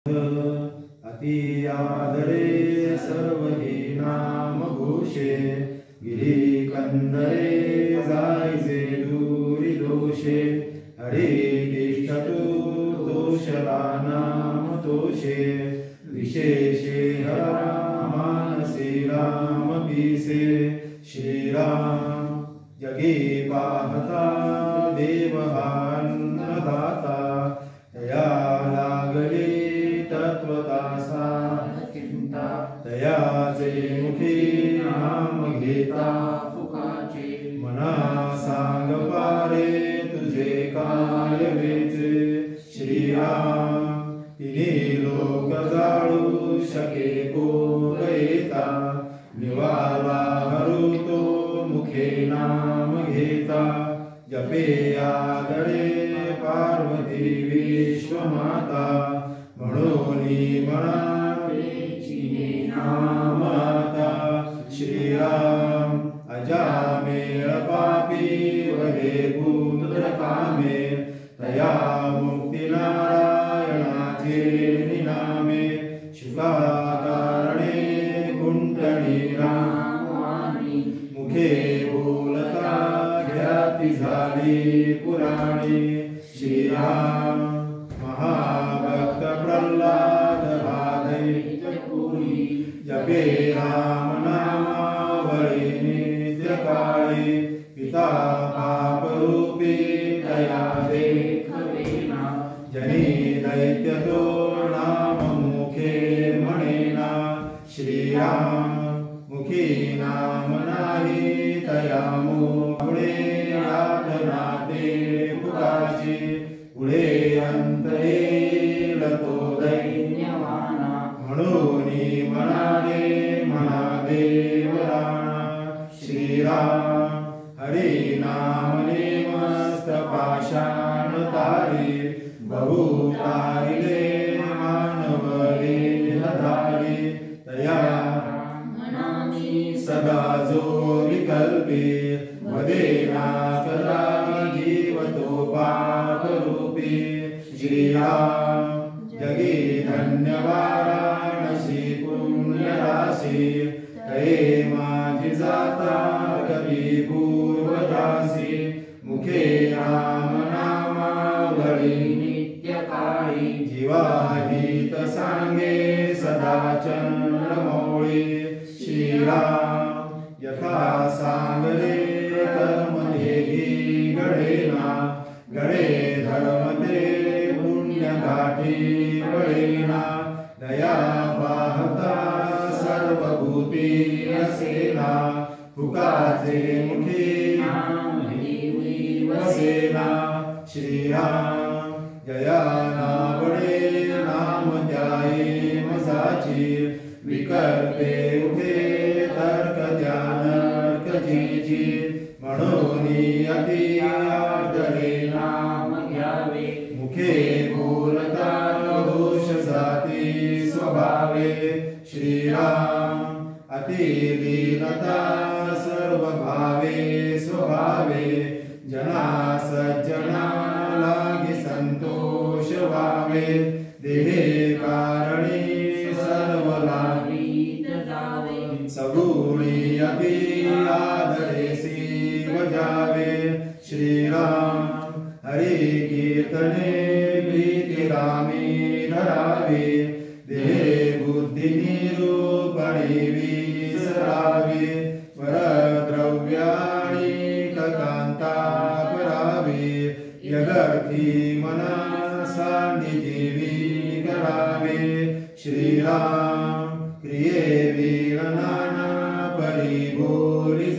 अति आदरे सर्व हे नाम घोषे गिरी कंदरे जायचे दूरी दोषे हरे तिष्ठतु दोषला नाम तोषे विशेषे हरा मानसी राम पीसे श्रीराम जगे पाहता देवहान्नदाता तया लागले तत्वता चिंता तयाचे मुखी नाम घेता फुकाचे मना सांग पारे तुझे काय वेचे श्रीराम तिने लोक जाळू शके कोण येता निवाला हरुतो मुखे नाम घेता जपे आदळे पार्वती विश्वमाता म्हणोनी म्हणाची नाम आता श्रीराम अजामेळ पापी वदे पुत्र कामे तया मुक्ती नारायणाचे निनामे शुका कारणे कुंडली रामवाणी मुखे बोलता ख्याती झाली पुराणी श्रीराम महाभक्त प्रल्हाद भादैत्यपुरी जपे राम नामावळी नित्यकाळी पिता पापरूपी दया देखवेना जनी दैत्य तो नाम मुखे म्हणेना श्रीराम मुखी नाम नाही तया मुळे यातना ते पुकाशी पुढे अंत येईल तो दैन्यवाना म्हणूनी म्हणाले म्हणा देवराणा श्रीराम हरी नाम नेमस्त पाषाण तारी बहु तारिले मानवले हधारी तया सदा जो विकल्पी वदेना कदा जीवतो पाप रूपी श्रीराम जगी धन्य वाराणसी पुण्यराशी तये माझी जाता कवी पूर्वदासी मुखे राम नामावळी नित्यकाळी जीवाहित सांगे सदा चंद्रमौळी श्रीराम यथा सांगरे कर्मधेही गडेना गडे धर्मते पुण्य गाठी गडेना दया पाहता सर्वभूती असेना फुकाचे मुखी वसेना श्रीराम जया नावडे नाम त्याये मजाची विकल्पे उभे तर्क ध्यानर्क जीची म्हणूनी अति आदरे नाम घ्यावे मुखे बोलता दोष जाती स्वभावे श्रीराम अति दीनता सर्व भावे स्वभावे जना सज्जना लागी संतोष व्हावे देहे कारणी सर्व लाभीत जावे सगुणी अति आदरेसी बजावे श्रीराम हरि कीर्तने प्रीती रामी धरावे देहे बुद्धी निरूपणी विसरावे परद्रव्याणी ककांता करावे यदर्थी मना सान्निधीवी करावे श्रीराम क्रिये वीर नाना परिभोरी